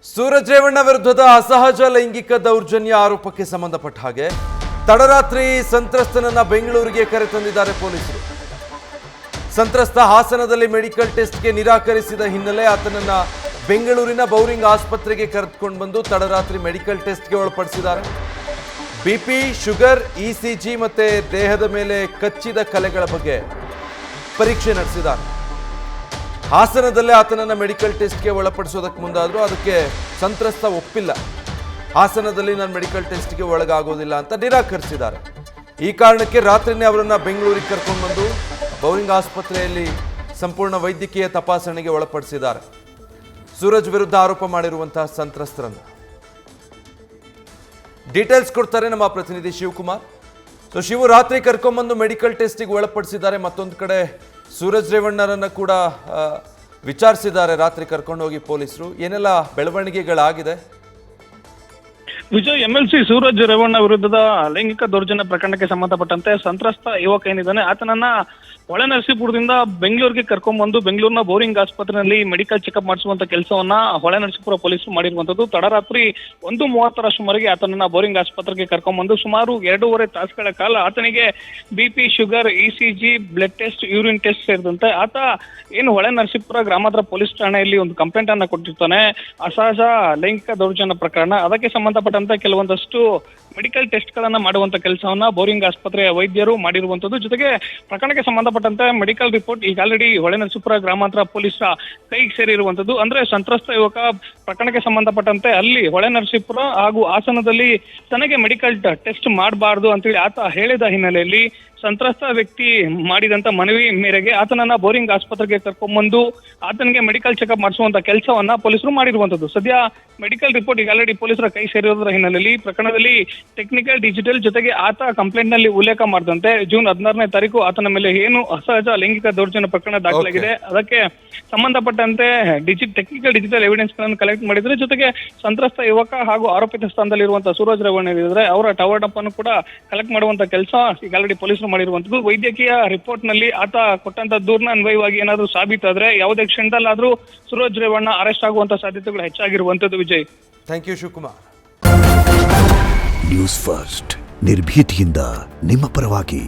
ಸೂರಜ್ ರೇವಣ್ಣ ವಿರುದ್ಧದ ಅಸಹಜ ಲೈಂಗಿಕ ದೌರ್ಜನ್ಯ ಆರೋಪಕ್ಕೆ ಸಂಬಂಧಪಟ್ಟ ಹಾಗೆ ತಡರಾತ್ರಿ ಸಂತ್ರಸ್ತನನ್ನ ಬೆಂಗಳೂರಿಗೆ ಕರೆತಂದಿದ್ದಾರೆ ಪೊಲೀಸರು. ಸಂತ್ರಸ್ತ ಹಾಸನದಲ್ಲಿ ಮೆಡಿಕಲ್ ಟೆಸ್ಟ್ಗೆ ನಿರಾಕರಿಸಿದ ಹಿನ್ನೆಲೆ ಆತನನ್ನ ಬೆಂಗಳೂರಿನ ಬೌರಿಂಗ್ ಆಸ್ಪತ್ರೆಗೆ ಕರೆದುಕೊಂಡು ಬಂದು ತಡರಾತ್ರಿ ಮೆಡಿಕಲ್ ಟೆಸ್ಟ್ಗೆ ಒಳಪಡಿಸಿದ್ದಾರೆ. ಬಿಪಿ, ಶುಗರ್, ಇಸಿಜಿ ಮತ್ತೆ ದೇಹದ ಮೇಲೆ ಕಚ್ಚಿದ ಕಲೆಗಳ ಬಗ್ಗೆ ಪರೀಕ್ಷೆ ನಡೆಸಿದ್ದಾರೆ. ಹಾಸನದಲ್ಲೇ ಆತನನ್ನ ಮೆಡಿಕಲ್ ಟೆಸ್ಟ್ಗೆ ಒಳಪಡಿಸೋದಕ್ಕೆ ಮುಂದಾದರೂ ಅದಕ್ಕೆ ಸಂತ್ರಸ್ತ ಒಪ್ಪಿಲ್ಲ. ಹಾಸನದಲ್ಲಿ ನಾನು ಮೆಡಿಕಲ್ ಟೆಸ್ಟ್ಗೆ ಒಳಗಾಗೋದಿಲ್ಲ ಅಂತ ನಿರಾಕರಿಸಿದ್ದಾರೆ. ಈ ಕಾರಣಕ್ಕೆ ರಾತ್ರಿನೇ ಅವರನ್ನ ಬೆಂಗಳೂರಿಗೆ ಕರ್ಕೊಂಡು ಬಂದು ಬೌರಿಂಗ್ ಆಸ್ಪತ್ರೆಯಲ್ಲಿ ಸಂಪೂರ್ಣ ವೈದ್ಯಕೀಯ ತಪಾಸಣೆಗೆ ಒಳಪಡಿಸಿದ್ದಾರೆ. ಸೂರಜ್ ವಿರುದ್ಧ ಆರೋಪ ಮಾಡಿರುವಂತಹ ಸಂತ್ರಸ್ತರನ್ನು ಡೀಟೇಲ್ಸ್ ಕೊಡ್ತಾರೆ ನಮ್ಮ ಪ್ರತಿನಿಧಿ ಶಿವಕುಮಾರ್. ಶಿವು ರಾತ್ರಿ ಕರ್ಕೊಂಡ್ಬಂದು ಮೆಡಿಕಲ್ ಟೆಸ್ಟಿಗೆ ಒಳಪಡಿಸಿದ್ದಾರೆ. ಮತ್ತೊಂದು ಕಡೆ ಸೂರಜ್ ರೇವಣ್ಣರನ್ನ ಕೂಡ ವಿಚಾರಿಸಿದ್ದಾರೆ ರಾತ್ರಿ ಕರ್ಕೊಂಡು ಹೋಗಿ ಪೊಲೀಸರು. ಏನೆಲ್ಲ ಬೆಳವಣಿಗೆಗಳಾಗಿದೆ? ವಿಜಯ್, ಎಂಎಲ್ಸಿ ಸೂರಜ್ ರೇವಣ್ಣ ವಿರುದ್ಧದ ಲೈಂಗಿಕ ದೌರ್ಜನ್ಯ ಪ್ರಕರಣಕ್ಕೆ ಸಂಬಂಧಪಟ್ಟಂತೆ ಸಂತ್ರಸ್ತ ಯುವಕ ಏನಿದ್ದಾನೆ ಆತನನ್ನ ಹೊಳೆನರಸೀಪುರದಿಂದ ಬೆಂಗಳೂರಿಗೆ ಕರ್ಕೊಂಡ್ಬಂದು ಬೆಂಗಳೂರಿನ ಬೌರಿಂಗ್ ಆಸ್ಪತ್ರೆಯಲ್ಲಿ ಮೆಡಿಕಲ್ ಚೆಕಪ್ ಮಾಡಿಸುವಂತ ಕೆಲಸವನ್ನ ಹೊಳೆನರಸೀಪುರ ಪೊಲೀಸರು ಮಾಡಿರುವಂತದ್ದು. ತಡರಾತ್ರಿ 1:30 ಸುಮಾರಿಗೆ ಆತನನ್ನ ಬೌರಿಂಗ್ ಆಸ್ಪತ್ರೆಗೆ ಕರ್ಕೊಂಡ್ಬಂದು ಸುಮಾರು 2.5 ತಾಸುಗಳ ಕಾಲ ಆತನಿಗೆ BP, sugar, ECG, blood test, urine test ಸೇರಿದಂತೆ ಆತ ಏನು ಹೊಳೆನರಸೀಪುರ ಗ್ರಾಮಾಂತರ ಪೊಲೀಸ್ ಠಾಣೆಯಲ್ಲಿ ಒಂದು ಕಂಪ್ಲೇಂಟ್ ಅನ್ನ ಕೊಟ್ಟಿರ್ತಾನೆ. ಅಸಹಜ ಲೈಂಗಿಕ ದೌರ್ಜನ್ಯ ಪ್ರಕರಣ, ಅದಕ್ಕೆ ಸಂಬಂಧಪಟ್ಟಂತೆ ಕೆಲವೊಂದಷ್ಟು ಮೆಡಿಕಲ್ ಟೆಸ್ಟ್ ಗಳನ್ನ ಮಾಡುವಂತ ಕೆಲಸವನ್ನ ಬೌರಿಂಗ್ ಆಸ್ಪತ್ರೆಯ ವೈದ್ಯರು ಮಾಡಿರುವಂತದ್ದು. ಜೊತೆಗೆ ಪ್ರಕರಣಕ್ಕೆ ಸಂಬಂಧಪಟ್ಟಂತೆ ಮೆಡಿಕಲ್ ರಿಪೋರ್ಟ್ ಈಗ ಆಲ್ರೆಡಿ ಹೊಳೆನರಸೀಪುರ ಗ್ರಾಮಾಂತರ ಪೊಲೀಸರ ಕೈಗೆ ಸೇರಿರುವಂತದ್ದು. ಅಂದ್ರೆ ಸಂತ್ರಸ್ತ ಯುವಕ ಪ್ರಕರಣಕ್ಕೆ ಸಂಬಂಧಪಟ್ಟಂತೆ ಅಲ್ಲಿ ಹೊಳೆನರಸೀಪುರ ಹಾಗೂ ಹಾಸನದಲ್ಲಿ ತನಗೆ ಮೆಡಿಕಲ್ ಟೆಸ್ಟ್ ಮಾಡಬಾರ್ದು ಅಂತೇಳಿ ಆತ ಹೇಳಿದ ಹಿನ್ನೆಲೆಯಲ್ಲಿ ಸಂತ್ರಸ್ತ ವ್ಯಕ್ತಿ ಮಾಡಿದಂತ ಮನವಿ ಮೇರೆಗೆ ಆತನನ್ನ ಬೌರಿಂಗ್ ಆಸ್ಪತ್ರೆಗೆ ಕರ್ಕೊಂಡ್ಬಂದು ಆತನಿಗೆ ಮೆಡಿಕಲ್ ಚೆಕಪ್ ಮಾಡಿಸುವಂತ ಕೆಲಸವನ್ನ ಪೊಲೀಸರು ಮಾಡಿರುವಂತದ್ದು. ಸದ್ಯ ಮೆಡಿಕಲ್ ರಿಪೋರ್ಟ್ ಈಗ ಆಲ್ರೆಡಿ ಪೊಲೀಸರ ಕೈ ಸೇರಿರೋದ್ರ ಹಿನ್ನೆಲೆಯಲ್ಲಿ ಪ್ರಕರಣದಲ್ಲಿ ಟೆಕ್ನಿಕಲ್, ಡಿಜಿಟಲ್ ಜೊತೆಗೆ ಆತ ಕಂಪ್ಲೇಂಟ್ ನಲ್ಲಿ ಉಲ್ಲೇಖ ಮಾಡಿದಂತೆ ಜೂನ್ 16ನೇ ತಾರೀಕು ಆತನ ಮೇಲೆ ಏನು ಅಸಹಜ ಲೈಂಗಿಕ ದೌರ್ಜನ್ಯ ಪ್ರಕರಣ ದಾಖಲಾಗಿದೆ ಅದಕ್ಕೆ ಸಂಬಂಧಪಟ್ಟಂತೆ ಟೆಕ್ನಿಕಲ್, ಡಿಜಿಟಲ್ ಎವಿಡೆನ್ಸ್ ಗಳನ್ನು ಕಲೆಕ್ಟ್ ಮಾಡಿದ್ರೆ, ಜೊತೆಗೆ ಸಂತ್ರಸ್ತ ಯುವಕ ಹಾಗೂ ಆರೋಪಿತ ಸ್ಥಾನದಲ್ಲಿರುವಂತಹ ಸೂರಜ್ ರೇವಣ್ಣ ಇದ್ದಾರೆ ಅವರ ಟವರ್ ಡಂಪ್ ಅನ್ನು ಕೂಡ ಕಲೆಕ್ಟ್ ಮಾಡುವಂತ ಕೆಲಸ ಈಗ ಆಲ್ರೆಡಿ ಪೊಲೀಸರು ಮಾಡಿರುವಂತದ್ದು. ವೈದ್ಯಕೀಯ ರಿಪೋರ್ಟ್ ನಲ್ಲಿ ಆತ ಕೊಟ್ಟಂತ ದೂರಿನ ಅನ್ವಯವಾಗಿ ಏನಾದರೂ ಸಾಬೀತಾದ್ರೆ ಯಾವುದೇ ಕ್ಷಣದಲ್ಲಾದ್ರೂ ಸೂರಜ್ ರೇವಣ್ಣ ಅರೆಸ್ಟ್ ಆಗುವಂತ ಸಾಧ್ಯತೆಗಳು ಹೆಚ್ಚಾಗಿರುವಂತದ್ದು. Vijay, thank you Shivakumar. News first, ನಿರ್ಭೀತಿಯಿಂದ ನಿಮ್ಮ ಪರವಾಗಿ.